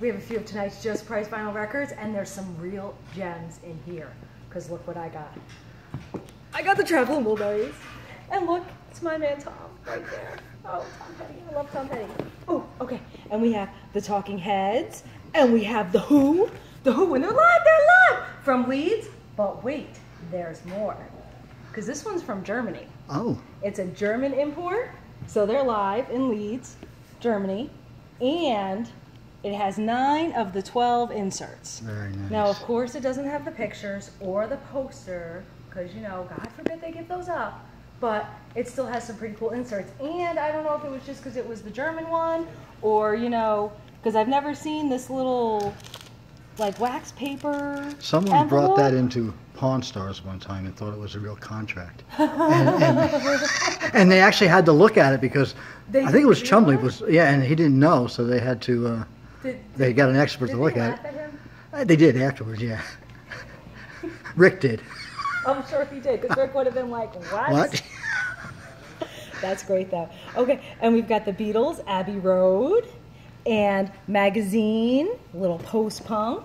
We have a few of tonight's Just Price vinyl records, and there's some real gems in here. Because look what I got. I got the Traveling Wilburys. And look, it's my man Tom right there. Oh, Tom Petty. I love Tom Petty. Oh, okay. And we have the Talking Heads. And we have the Who. The Who, and they're live from Leeds. But wait, there's more. Because this one's from Germany. Oh. It's a German import. So they're live in Leeds, Germany. And it has 9 of the 12 inserts. Very nice. Now, of course, it doesn't have the pictures or the poster. Because, you know, God forbid they give those up. But it still has some pretty cool inserts. And I don't know if it was just because it was the German one. Or, you know, because I've never seen this little, like, wax paper Someone envelope. brought that into Pawn Stars one time and thought it was a real contract. and they actually had to look at it because I think it was Chumley and he didn't know, so they had to they got an expert to look at it. They did afterwards, yeah. Rick did. I'm sure he did, because Rick would have been like, what? That's great, though. Okay, and we've got the Beatles, Abbey Road, and Magazine, little post-punk,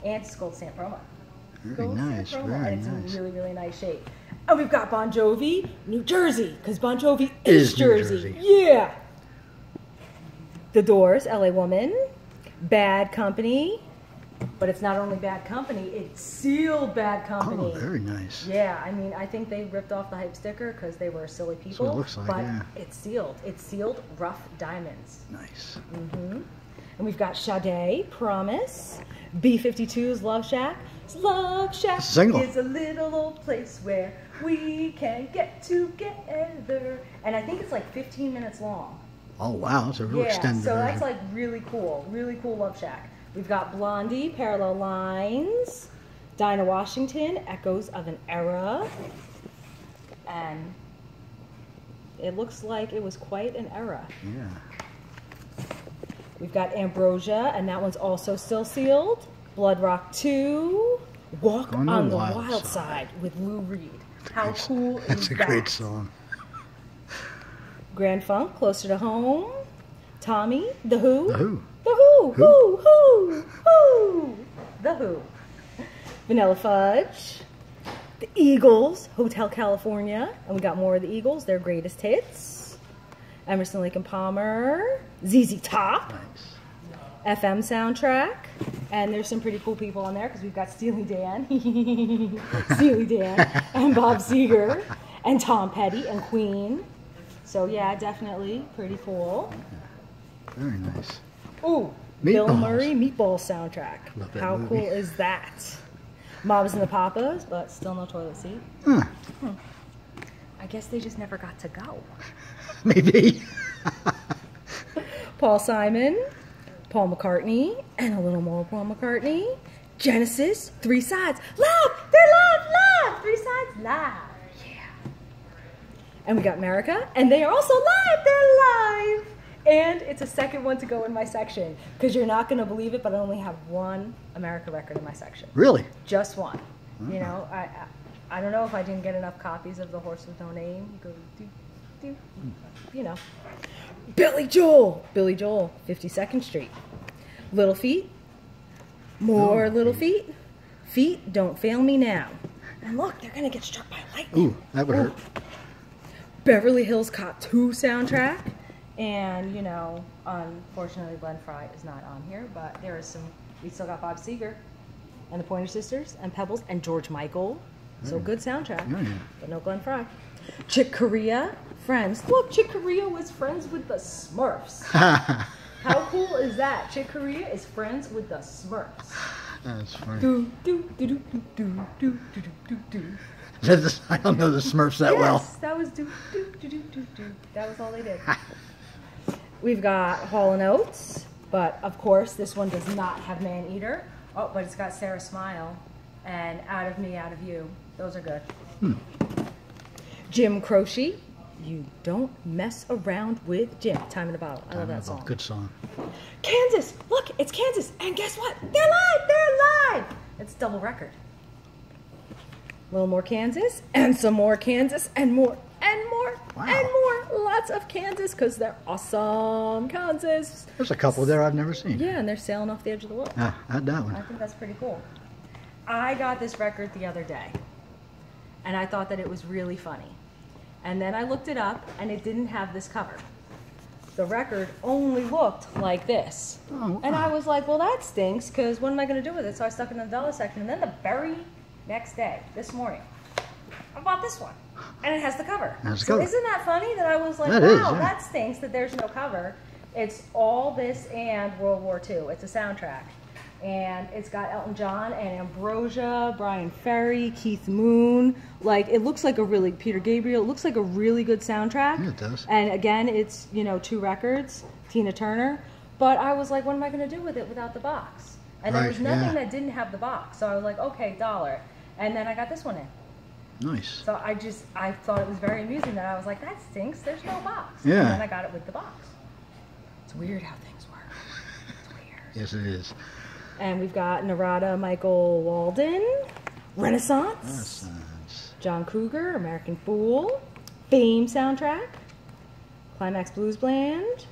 and it's Gold Stamp promo. Very nice, very nice. And it's in really, really nice shape. And we've got Bon Jovi, New Jersey, because Bon Jovi is Jersey. Yeah. The Doors, LA Woman, Bad Company, but it's not only Bad Company, it's sealed Bad Company. Oh, very nice. Yeah, I mean, I think they ripped off the hype sticker because they were silly people. That's what it looks like, but yeah. it's sealed. It's sealed rough diamonds. Nice. Mm-hmm. And we've got Sade, Promise, B-52's Love Shack. Love Shack Single. is a little old place where we can get together. And I think it's like 15 minutes long. Oh, wow. It's a real extended so version. that's like really cool Love Shack. We've got Blondie, Parallel Lines, Dinah Washington, Echoes of an Era, and it looks like it was quite an era. Yeah. We've got Ambrosia, and that one's also still sealed. Blood Rock 2, Walk on the Wild Side with Lou Reed. How cool is that? That's a great song. Grand Funk, Closer to Home, Tommy, The Who. The Who. The Who. The Who. Vanilla Fudge. The Eagles, Hotel California. And we got more of the Eagles, their greatest hits. Emerson, Lake and Palmer. ZZ Top. Nice. FM soundtrack. And there's some pretty cool people on there because we've got Steely Dan. Steely Dan. And Bob Seger. And Tom Petty and Queen. So yeah, definitely pretty cool. Very nice. Ooh, Bill Murray Meatball soundtrack. How movie. cool is that? Moms and the Papas, but still no toilet seat. I guess they just never got to go. Maybe. Paul Simon, Paul McCartney, and a little more Paul McCartney. Genesis, 3 sides. Live! They're live! 3 sides live. Yeah. And we got America, and they are also live! They're live! And it's a second one to go in my section, because you're not going to believe it, but I only have 1 America record in my section. Really? Just 1. You know, I don't know if I didn't get enough copies of The Horse with No Name. Go do, you know. Billy Joel, 52nd Street. Little Feet, more Little Feet. Feet, Don't Fail Me Now. And look, they're going to get struck by lightning. Ooh, that would hurt. Beverly Hills Cop 2 soundtrack. And, you know, unfortunately, Glenn Frey is not on here, but there is some, we still got Bob Seger and the Pointer Sisters and Pebbles and George Michael. So good soundtrack, but no Glenn Frey. Chick Corea, Friends. Look, Chick Corea was friends with the Smurfs. How cool is that? Chick Corea is friends with the Smurfs. That's funny. Do, do, do, do, do, do, do, do, do. I don't know the Smurfs that well. Yes, that was do, do, do, do, do, do. That was all they did. We've got Hall & Oates, but of course this one does not have Man Eater. Oh, but it's got Sarah Smile and Out of Me, Out of You. Those are good. Jim Croce, You Don't Mess Around with Jim. Time in the Bottle. I love that song. Good song. Kansas, look, it's Kansas, and guess what? They're live! It's a double record. A little more Kansas, and some more Kansas, and more, and more, and more. lots of Kansas because they're awesome, Kansas. There's a couple there I've never seen. Yeah, and they're sailing off the edge of the world. Ah, I had that one. I think that's pretty cool. I got this record the other day, and I thought that it was really funny. And then I looked it up, and it didn't have this cover. The record only looked like this. Oh, wow. And I was like, well, that stinks, because what am I going to do with it? So I stuck it in the dollar section. And then the very next day, this morning, I bought this one. And it has the cover. So isn't that funny that I was like, wow, that stinks that there's no cover. It's all this and World War II. It's a soundtrack. And it's got Elton John and Ambrosia, Brian Ferry, Keith Moon. Like, it looks like a really, Peter Gabriel, it looks like a really good soundtrack. Yeah, it does. And again, it's, you know, 2 records, Tina Turner. But I was like, what am I going to do with it without the box? And there was nothing that didn't have the box. So I was like, okay, $1. And then I got this one in. Nice. So I thought it was very amusing that I was like, that stinks, there's no box. Yeah. And then I got it with the box. It's weird how things work. It's weird. Yes, it is. And we've got Narada Michael Walden, Renaissance, John Cougar, American Fool, Fame soundtrack, Climax Blues Band,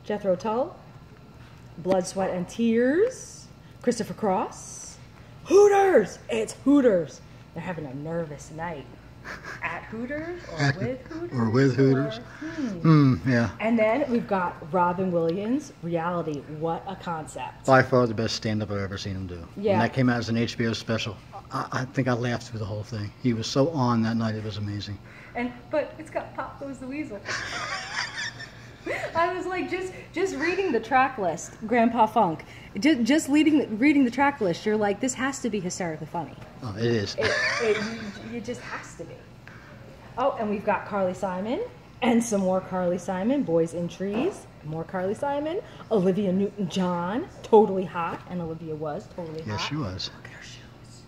Jethro Tull, Blood, Sweat, and Tears, Christopher Cross, Hooters! It's Hooters! They're having a nervous night. At Hooters or with Hooters? Or with Hooters. Yeah. And then we've got Robin Williams, Reality. What a concept. By far the best stand-up I've ever seen him do. Yeah. And that came out as an HBO special. I think I laughed through the whole thing. He was so on that night, it was amazing. But it's got Pop Goes the Weasel. I was like, just reading the track list, Grandpa Funk. Just reading the track list, you're like, this has to be hysterically funny. Oh, it is. It just has to be. Oh, and we've got Carly Simon, and some more Carly Simon, Boys in Trees, more Carly Simon, Olivia Newton-John, Totally Hot, and Olivia was totally hot. Yes, she was. Look at her shoes.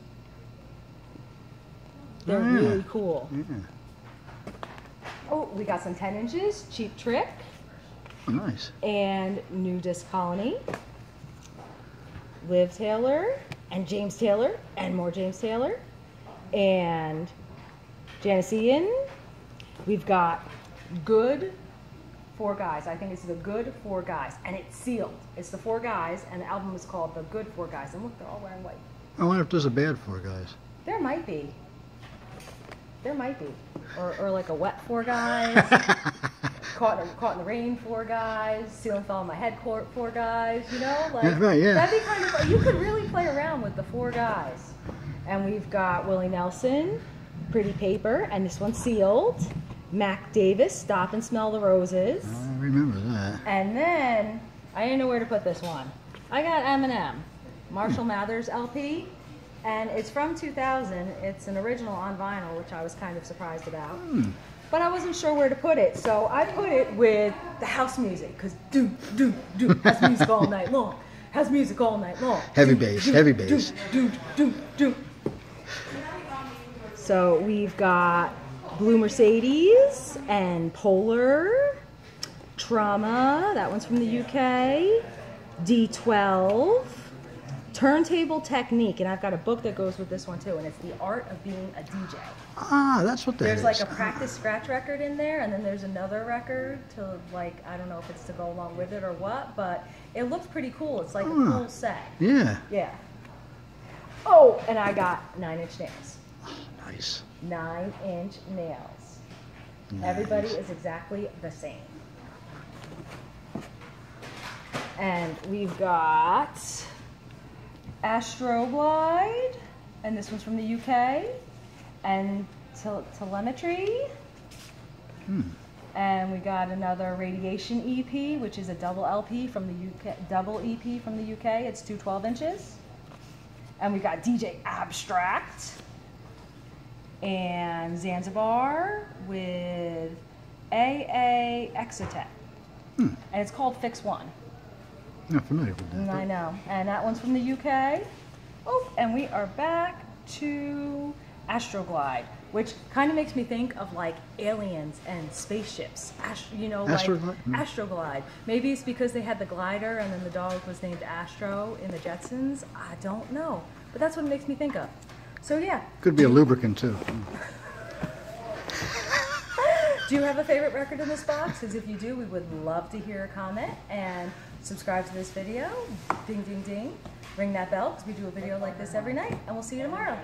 They're really cool. Yeah. Oh, we got some 10 inches, Cheap Trick. Oh, nice. And New Disc Colony, Liv Taylor, and James Taylor, and more James Taylor, and Janice Ian. We've got Good 4 Guys. I think it's the Good 4 Guys, and it's sealed. It's the 4 Guys, and the album is called The Good 4 Guys. And look, they're all wearing white. I wonder if there's a bad 4 Guys. There might be. There might be. Or like a wet 4 Guys. Caught in the Rain 4 Guys, Ceiling Fell on My Head 4 Guys, you know? Like, yeah, right, yeah. That'd be kind of fun. You could really play around with the 4 Guys. And we've got Willie Nelson, Pretty Paper, and this one's sealed. Mac Davis, Stop and Smell the Roses. I remember that. And then, I didn't know where to put this one. I got Eminem, Marshall Mathers LP. And it's from 2000. It's an original on vinyl, which I was kind of surprised about. But I wasn't sure where to put it, so I put it with the house music, because has music all night long. Has music all night long. Heavy bass, heavy bass. So we've got Blue Mercedes and Polar, Trauma, that one's from the UK, D12, Turntable Technique, and I've got a book that goes with this one too, and it's The Art of Being a DJ. Ah, that's what that There's is. like a practice scratch record in there, and then there's another record to, like, I don't know if it's to go along with it or what, but it looks pretty cool. It's like a cool set. Yeah. Yeah. Oh, and I got 9 Inch Nails. Oh, nice. 9 Inch Nails. Nice. Everybody is exactly the same. And we've got Astroglide, and this one's from the UK, and Telemetry, and we got another Radiation EP, which is a double LP from the UK, double EP from the UK. It's 2 12 inches, and we got DJ Abstract and Zanzibar with AA Exotet, and it's called Fix One. Not familiar with that. I know. And that one's from the UK. Oh, and we are back to Astroglide, which kind of makes me think of like aliens and spaceships. You know, like Astroglide. Maybe it's because they had the glider and then the dog was named Astro in the Jetsons. I don't know. But that's what it makes me think of. So yeah. Could be a lubricant too. Do you have a favorite record in this box? because if you do, we would love to hear a comment, and subscribe to this video, ding ding ding, ring that bell because we do a video like this every night, and we'll see you tomorrow.